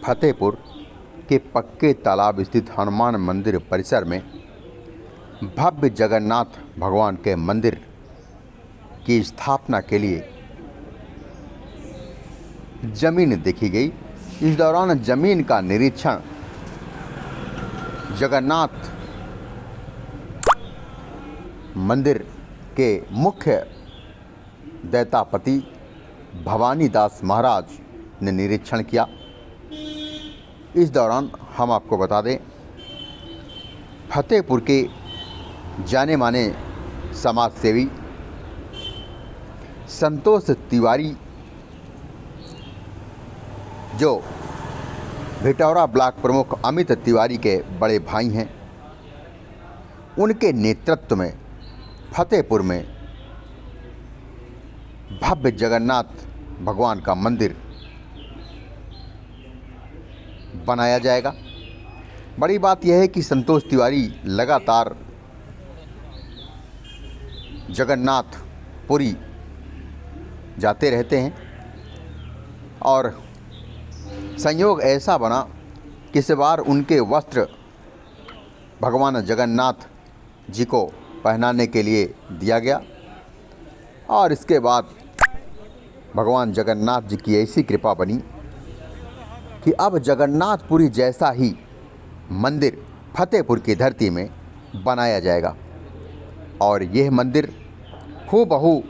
फतेहपुर के पक्के तालाब स्थित हनुमान मंदिर परिसर में भव्य जगन्नाथ भगवान के मंदिर की स्थापना के लिए जमीन देखी गई। इस दौरान जमीन का निरीक्षण जगन्नाथ मंदिर के मुख्य दैतापति भवानी दास महाराज ने निरीक्षण किया। इस दौरान हम आपको बता दें, फतेहपुर के जाने माने समाज सेवी संतोष तिवारी, जो भिटौरा ब्लॉक प्रमुख अमित तिवारी के बड़े भाई हैं, उनके नेतृत्व में फतेहपुर में भव्य जगन्नाथ भगवान का मंदिर बनाया जाएगा। बड़ी बात यह है कि संतोष तिवारी लगातार जगन्नाथ पुरी जाते रहते हैं और संयोग ऐसा बना कि इस बार उनके वस्त्र भगवान जगन्नाथ जी को पहनाने के लिए दिया गया और इसके बाद भगवान जगन्नाथ जी की ऐसी कृपा बनी कि अब जगन्नाथपुरी जैसा ही मंदिर फतेहपुर की धरती में बनाया जाएगा और यह मंदिर हूबहू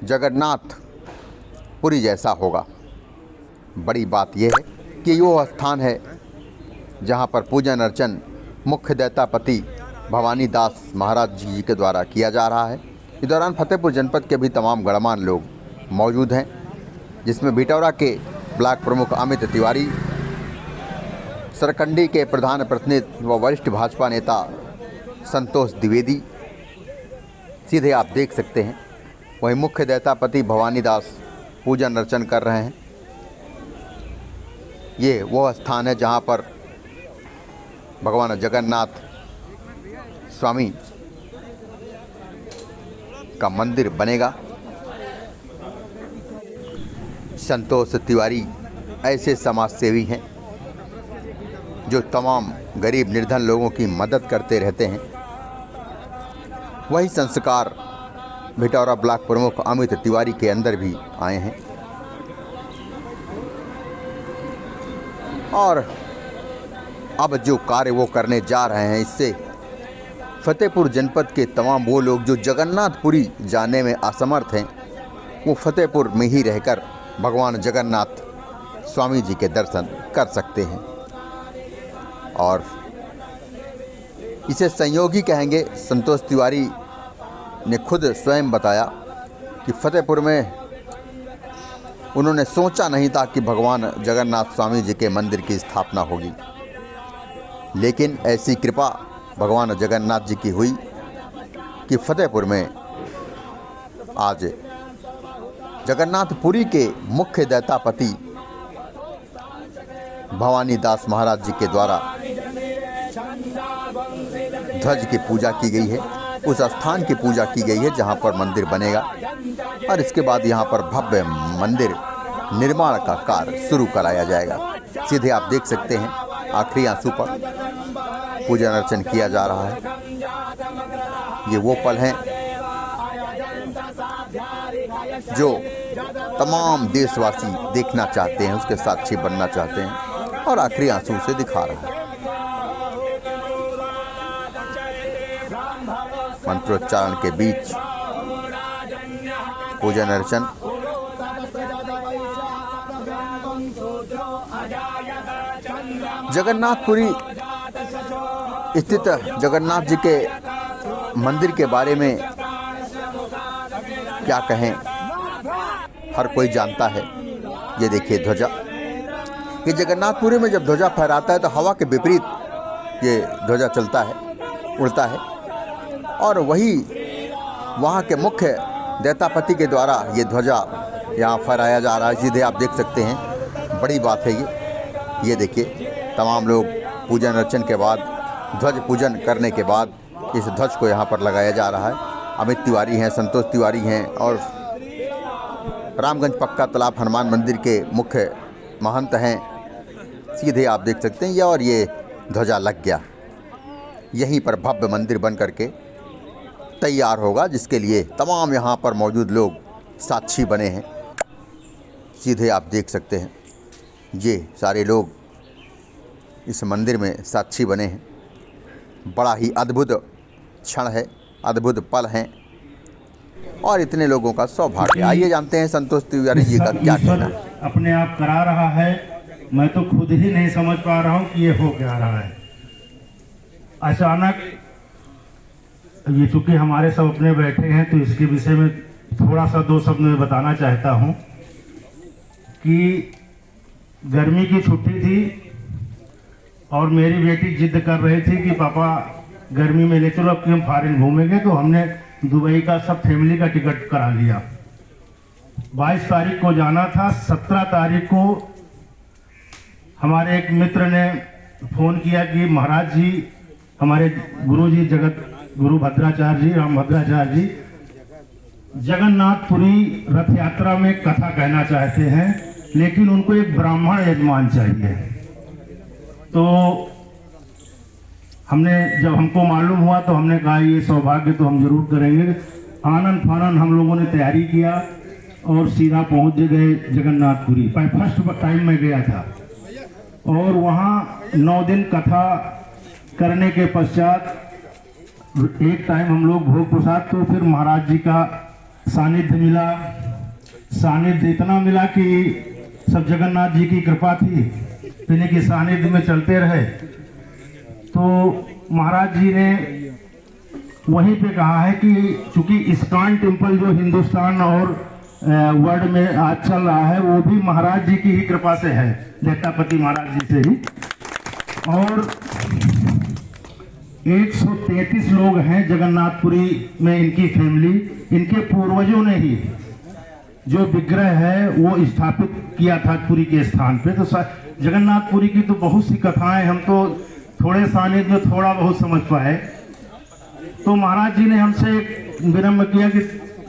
जगन्नाथपुरी जैसा होगा। बड़ी बात यह है कि वो स्थान है जहाँ पर पूजन अर्चन मुख्य दैतापति भवानी दास महाराज जी के द्वारा किया जा रहा है। इस दौरान फतेहपुर जनपद के भी तमाम गणमान्य लोग मौजूद हैं, जिसमें भिटौरा के ब्लॉक प्रमुख अमित तिवारी, सरकंडी के प्रधान प्रतिनिधि व वरिष्ठ भाजपा नेता संतोष द्विवेदी, सीधे आप देख सकते हैं। वहीं मुख्य दैतापति भवानी दास पूजन अर्चन कर रहे हैं। ये वो स्थान है जहाँ पर भगवान जगन्नाथ स्वामी का मंदिर बनेगा। संतोष तिवारी ऐसे समाज सेवी हैं जो तमाम गरीब निर्धन लोगों की मदद करते रहते हैं। वही संस्कार भिटौरा ब्लॉक प्रमुख अमित तिवारी के अंदर भी आए हैं और अब जो कार्य वो करने जा रहे हैं, इससे फतेहपुर जनपद के तमाम वो लोग जो जगन्नाथपुरी जाने में असमर्थ हैं, वो फतेहपुर में ही रहकर भगवान जगन्नाथ स्वामी जी के दर्शन कर सकते हैं। और इसे संयोगी कहेंगे। संतोष तिवारी ने खुद स्वयं बताया कि फतेहपुर में उन्होंने सोचा नहीं था कि भगवान जगन्नाथ स्वामी जी के मंदिर की स्थापना होगी, लेकिन ऐसी कृपा भगवान जगन्नाथ जी की हुई कि फतेहपुर में आज जगन्नाथपुरी के मुख्य दैतापति भवानी दास महाराज जी के द्वारा ध्वज की पूजा की गई है, उस स्थान की पूजा की गई है जहां पर मंदिर बनेगा और इसके बाद यहां पर भव्य मंदिर निर्माण का कार्य शुरू कराया जाएगा। सीधे आप देख सकते हैं, आखिरी आंसू पर पूजन अर्चन किया जा रहा है। ये वो पल हैं जो तमाम देशवासी देखना चाहते हैं, उसके साक्षी बनना चाहते हैं और आखिरी आंसू से दिखा रहा है। मंत्रोच्चारण के बीच पूजन अर्चन। जगन्नाथपुरी स्थित जगन्नाथ जी के मंदिर के बारे में क्या कहें, हर कोई जानता है। ये देखिए ध्वजा, ये जगन्नाथपुरी में जब ध्वजा फहराता है तो हवा के विपरीत ये ध्वजा चलता है, उड़ता है और वही वहाँ के मुख्य दैतापति के द्वारा ये ध्वजा यहाँ फहराया जा रहा है। सीधे आप देख सकते हैं, बड़ी बात है ये देखिए तमाम लोग पूजन अर्चन के बाद, ध्वज पूजन करने के बाद इस ध्वज को यहाँ पर लगाया जा रहा है। अमित तिवारी हैं, संतोष तिवारी हैं और रामगंज पक्का तालाब हनुमान मंदिर के मुख्य महंत हैं सीधे आप देख सकते हैं और ये ध्वजा लग गया। यहीं पर भव्य मंदिर बन करके तैयार होगा, जिसके लिए तमाम यहाँ पर मौजूद लोग साक्षी बने हैं। सीधे आप देख सकते हैं ये सारे लोग इस मंदिर में साक्षी बने हैं। बड़ा ही अद्भुत क्षण है, अद्भुत पल हैं और इतने लोगों का सौभाग्य। आइए जानते हैं संतोष तिवारी जी का क्या कहना है। अपने आप करा रहा है, मैं तो खुद ही नहीं समझ पा रहा हूँ कि ये हो क्या रहा है। अचानक ये चूंकि हमारे सब अपने बैठे हैं तो इसके विषय में थोड़ा सा दो शब्द में बताना चाहता हूँ कि गर्मी की छुट्टी थी और मेरी बेटी जिद कर रही थी कि पापा गर्मी में ले चलो, अब कि हम फॉरेन घूमेंगे। तो हमने दुबई का सब फैमिली का टिकट करा लिया। 22 तारीख को जाना था। 17 तारीख को हमारे एक मित्र ने फोन किया कि महाराज जी, हमारे गुरु जी जगत गुरु भद्राचार्य जी, राम भद्राचार्य जी जगन्नाथपुरी रथ यात्रा में कथा कहना चाहते हैं, लेकिन उनको एक ब्राह्मण यजमान चाहिए। तो हमने जब हमको मालूम हुआ तो हमने कहा ये सौभाग्य तो हम जरूर करेंगे। आनंद फानन हम लोगों ने तैयारी किया और सीधा पहुंच गए जगन्नाथपुरी। फर्स्ट टाइम में गया था और वहाँ 9 दिन कथा करने के पश्चात एक टाइम हम लोग भोग प्रसाद, तो फिर महाराज जी का सानिध्य मिला। सानिध्य इतना मिला कि सब जगन्नाथ जी की कृपा थी, पीने के सानिध्य में चलते रहे। तो महाराज जी ने वहीं पे कहा है कि चूंकि इस्कॉन टेम्पल जो हिंदुस्तान और वर्ल्ड में आज चल रहा है वो भी महाराज जी की ही कृपा से है, लेतापति महाराज जी से ही। और 133 लोग हैं जगन्नाथपुरी में, इनकी फैमिली, इनके पूर्वजों ने ही जो विग्रह है वो स्थापित किया था पुरी के स्थान पे। तो जगन्नाथपुरी की तो बहुत सी कथाएं हम तो थोड़े सानिध्य में थोड़ा बहुत समझ पाए। तो महाराज जी ने हमसे विनम्र किया कि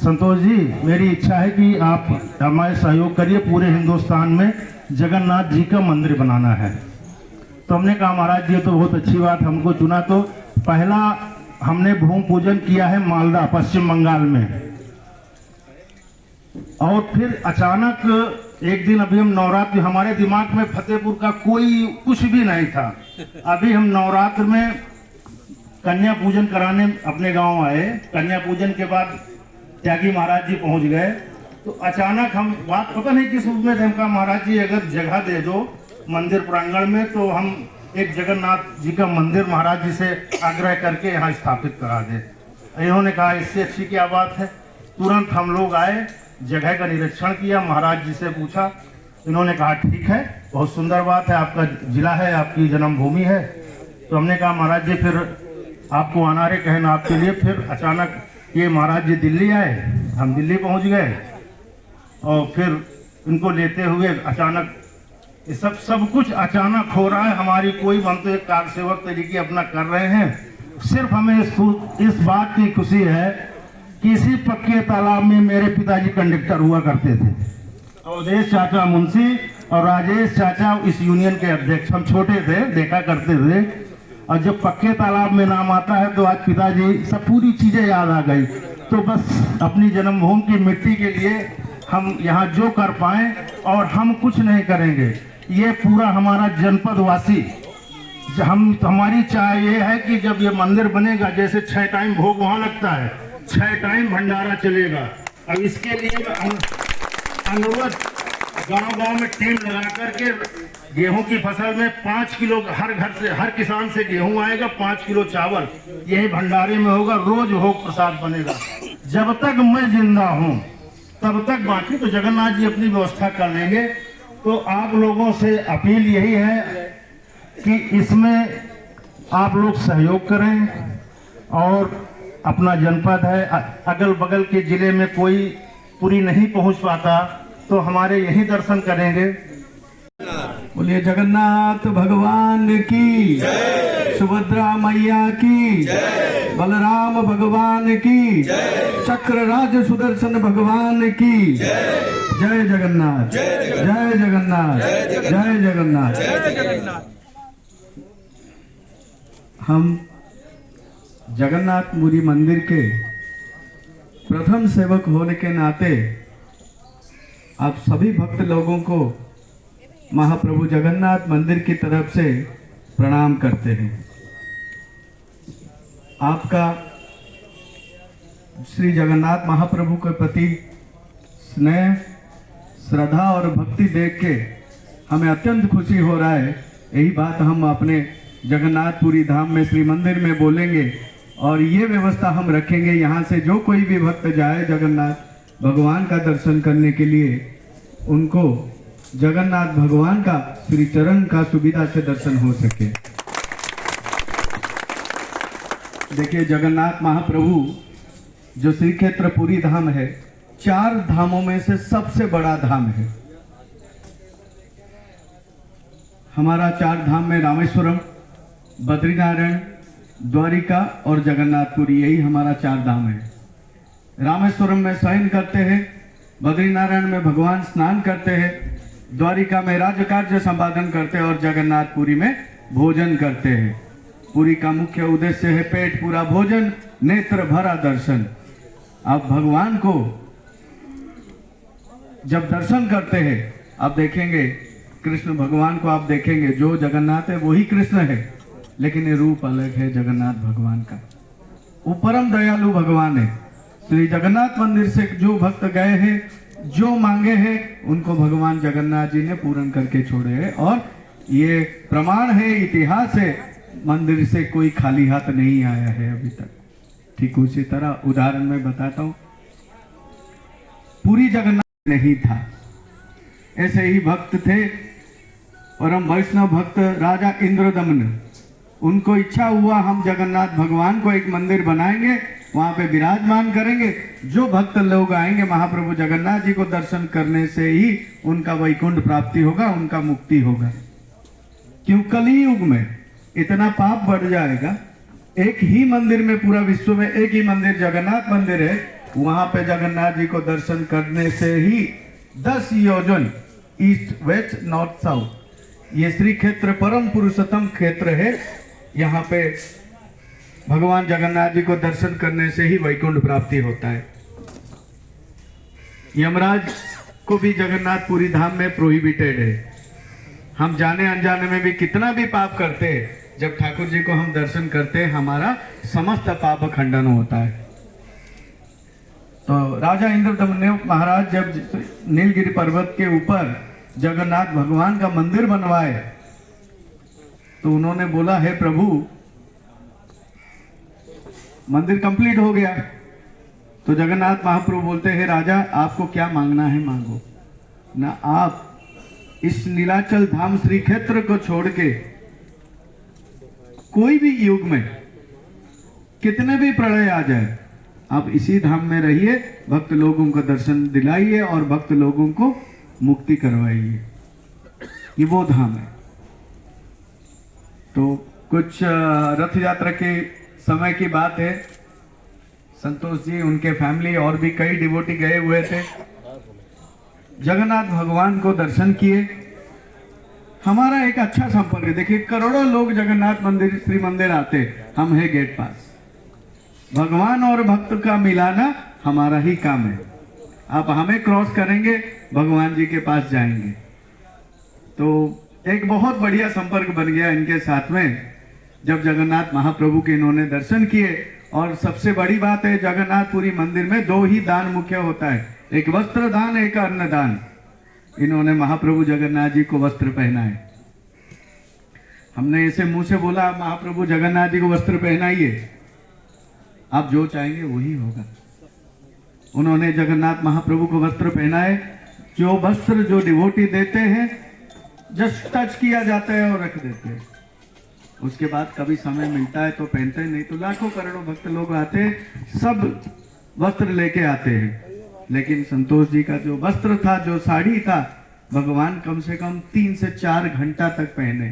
संतोष जी, मेरी इच्छा है कि आप हमारे सहयोग करिए, पूरे हिंदुस्तान में जगन्नाथ जी का मंदिर बनाना है। तो हमने कहा महाराज जी तो बहुत अच्छी बात, हमको चुना। तो पहला हमने भूमि पूजन किया है मालदा, पश्चिम बंगाल में। और फिर अचानक एक दिन, अभी हम नवरात्र, हमारे दिमाग में फतेहपुर का कोई कुछ भी नहीं था। अभी हम नवरात्र में कन्या पूजन कराने अपने गांव आए। कन्या पूजन के बाद त्यागी महाराज जी पहुंच गए। तो अचानक हम, बात पता नहीं किस रूप में थे, हम कहा महाराज जी अगर जगह दे दो मंदिर प्रांगण में तो हम एक जगन्नाथ जी का मंदिर महाराज जी से आग्रह करके यहाँ स्थापित करा दे। इन्होंने कहा इससे अच्छी क्या बात है। तुरंत हम लोग आए, जगह का निरीक्षण किया, महाराज जी से पूछा। इन्होंने कहा ठीक है, बहुत सुंदर बात है, आपका जिला है, आपकी जन्मभूमि है। तो हमने कहा महाराज जी फिर आपको आना रे कहना आपके लिए। फिर अचानक ये महाराज जी दिल्ली आए, हम दिल्ली पहुंच गए और फिर इनको लेते हुए अचानक ये सब कुछ अचानक हो रहा है। हमारी कोई, हम तो एक कार सेवक तरीके अपना कर रहे हैं। सिर्फ हमें इस बात की खुशी है कि इसी पक्के तालाब में मेरे पिताजी कंडक्टर हुआ करते थे। अवधेश चाचा मुंशी और राजेश चाचा इस यूनियन के अध्यक्ष। हम छोटे थे, देखा करते थे, और जब पक्के तालाब में नाम आता है तो आज पिताजी सब पूरी चीजें याद आ गई। तो बस अपनी जन्मभूमि की मिट्टी के लिए हम यहाँ जो कर पाए, और हम कुछ नहीं करेंगे, ये पूरा हमारा जनपद वासी, हमारी चाह ये है कि जब ये मंदिर बनेगा, जैसे 6 टाइम भोग वहाँ लगता है, 6 टाइम भंडारा चलेगा। अब इसके लिए अनुरोध, गांव-गांव में टीम लगा करके गेहूं की फसल में 5 किलो हर घर से, हर किसान से गेहूं आएगा, 5 किलो चावल यही भंडारे में होगा, रोज भोग प्रसाद बनेगा। जब तक मैं जिंदा हूं तब तक, बाकी तो जगन्नाथ जी अपनी व्यवस्था कर लेंगे। तो आप लोगों से अपील यही है कि इसमें आप लोग सहयोग करें, और अपना जनपद है, अगल बगल के जिले में कोई पूरी नहीं पहुंच पाता तो हमारे यही दर्शन करेंगे। बोलिए जगन्नाथ भगवान की, सुभद्रा मैया की, बलराम भगवान की, चक्रराज सुदर्शन भगवान की। जय जगन्नाथ, जय जगन्नाथ, जय जगन्नाथ। हम जगन्नाथपुरी मंदिर के प्रथम सेवक होने के नाते आप सभी भक्त लोगों को महाप्रभु जगन्नाथ मंदिर की तरफ से प्रणाम करते हैं। आपका श्री जगन्नाथ महाप्रभु के प्रति स्नेह, श्रद्धा और भक्ति देख के हमें अत्यंत खुशी हो रहा है। यही बात हम अपने जगन्नाथपुरी धाम में श्री मंदिर में बोलेंगे और ये व्यवस्था हम रखेंगे, यहाँ से जो कोई भी भक्त जाए जगन्नाथ भगवान का दर्शन करने के लिए, उनको जगन्नाथ भगवान का श्री चरण का सुविधा से दर्शन हो सके। देखिए, जगन्नाथ महाप्रभु जो श्री क्षेत्र पुरी धाम है, 4 धामों में से सबसे बड़ा धाम है। हमारा 4 धाम में रामेश्वरम, बद्रीनारायण, द्वारिका और जगन्नाथपुरी, यही हमारा 4 धाम है। रामेश्वरम में शयन करते हैं, बद्रीनारायण में भगवान स्नान करते हैं, द्वारिका में राज कार्य संपादन करते हैं और जगन्नाथपुरी में भोजन करते हैं। पुरी का मुख्य उद्देश्य है पेट पूरा भोजन, नेत्र भरा दर्शन। आप भगवान को जब दर्शन करते हैं, आप देखेंगे कृष्ण भगवान को, आप देखेंगे जो जगन्नाथ है वही कृष्ण है, लेकिन ये रूप अलग है जगन्नाथ भगवान का। वो परम दयालु भगवान है। श्री जगन्नाथ मंदिर से जो भक्त गए हैं, जो मांगे हैं, उनको भगवान जगन्नाथ जी ने पूर्ण करके छोड़े हैं। और ये प्रमाण है, इतिहास है, मंदिर से कोई खाली हाथ नहीं आया है अभी तक। ठीक उसी तरह उदाहरण में बताता हूं, पूरी जगन्नाथ नहीं था, ऐसे ही भक्त थे परम वैष्णव भक्त राजा इंद्रदमन। उनको इच्छा हुआ हम जगन्नाथ भगवान को एक मंदिर बनाएंगे, वहां पे विराजमान करेंगे। जो भक्त लोग आएंगे महाप्रभु जगन्नाथ जी को दर्शन करने से ही उनका वैकुंठ प्राप्ति होगा, उनका मुक्ति होगा। क्यों कली युग में इतना पाप बढ़ जाएगा। एक ही मंदिर में, पूरा विश्व में एक ही मंदिर जगन्नाथ मंदिर है, वहां पे जगन्नाथ जी को दर्शन करने से ही 10 योजन ईस्ट वेस्ट नॉर्थ साउथ, ये श्री क्षेत्र परम पुरुषोत्तम क्षेत्र है। यहाँ पे भगवान जगन्नाथ जी को दर्शन करने से ही वैकुंठ प्राप्ति होता है। यमराज को भी जगन्नाथपुरी धाम में प्रोहिबिटेड है। हम जाने अनजाने में भी कितना भी पाप करते हैं, जब ठाकुर जी को हम दर्शन करते हैं, हमारा समस्त पाप खंडन होता है। तो राजा इंद्रदमन महाराज जब नीलगिरी पर्वत के ऊपर जगन्नाथ भगवान का मंदिर बनवाए, तो उन्होंने बोला, हे प्रभु, मंदिर कंप्लीट हो गया। तो जगन्नाथ महाप्रभु बोलते हैं, राजा आपको क्या मांगना है मांगो ना। आप इस नीलाचल धाम श्री क्षेत्र को छोड़ के कोई भी युग में कितने भी प्रलय आ जाए, आप इसी धाम में रहिए, भक्त लोगों को दर्शन दिलाइए और भक्त लोगों को मुक्ति करवाइए। ये वो धाम है। तो कुछ रथ यात्रा के समय की बात है, संतोष जी, उनके फैमिली और भी कई डिवोटी गए हुए थे, जगन्नाथ भगवान को दर्शन किए। हमारा एक अच्छा संपर्क है। देखिए, करोड़ों लोग जगन्नाथ मंदिर श्री मंदिर आते, हम है गेट पास। भगवान और भक्त का मिलाना हमारा ही काम है। आप हमें क्रॉस करेंगे, भगवान जी के पास जाएंगे। तो एक बहुत बढ़िया संपर्क बन गया इनके साथ में, जब जगन्नाथ महाप्रभु के इन्होंने दर्शन किए। और सबसे बड़ी बात है, जगन्नाथपुरी मंदिर में 2 ही दान मुख्य होता है, एक वस्त्र दान, एक अन्न दान। इन्होंने महाप्रभु जगन्नाथ जी को वस्त्र पहनाए। हमने ऐसे मुंह से बोला, महाप्रभु जगन्नाथ जी को वस्त्र पहनाइए, आप जो चाहेंगे वही होगा। उन्होंने जगन्नाथ महाप्रभु को वस्त्र पहनाए। जो वस्त्र जो डिवोटी देते हैं, जस्ट टच किया जाता है और रख देते हैं। उसके बाद कभी समय मिलता है तो पहनते हैं, नहीं तो लाखों करोड़ों भक्त लोग आते हैं, सब वस्त्र लेके आते हैं। लेकिन संतोष जी का जो वस्त्र था, जो साड़ी था, भगवान कम से कम 3 से 4 घंटा तक पहने।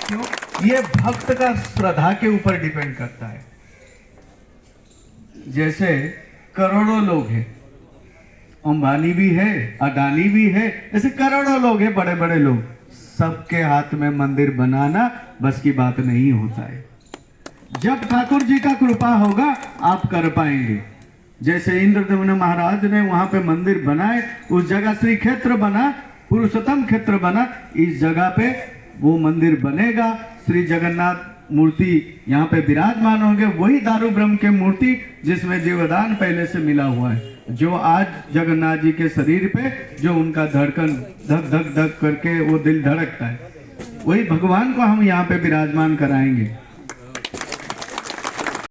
क्यों? ये भक्त का श्रद्धा के ऊपर डिपेंड करता है। जैसे करोड़ों लोग हैं, अंबानी भी है, अडानी भी है, ऐसे करोड़ों लोग हैं, बड़े बड़े लोग। सबके हाथ में मंदिर बनाना बस की बात नहीं होता है। जब ठाकुर जी का कृपा होगा आप कर पाएंगे। जैसे इंद्रदमन महाराज ने वहां पे मंदिर बनाए, उस जगह श्री क्षेत्र बना, पुरुषोत्तम क्षेत्र बना, इस जगह पे वो मंदिर बनेगा। श्री जगन्नाथ मूर्ति यहाँ पे विराजमान होंगे, वही दारू ब्रह्म के मूर्ति जिसमें जीवदान पहले से मिला हुआ है, जो आज जगन्नाथ जी के शरीर पे जो उनका धड़कन धक धक धक करके वो दिल धड़कता है, वही भगवान को हम यहाँ पे विराजमान कराएंगे।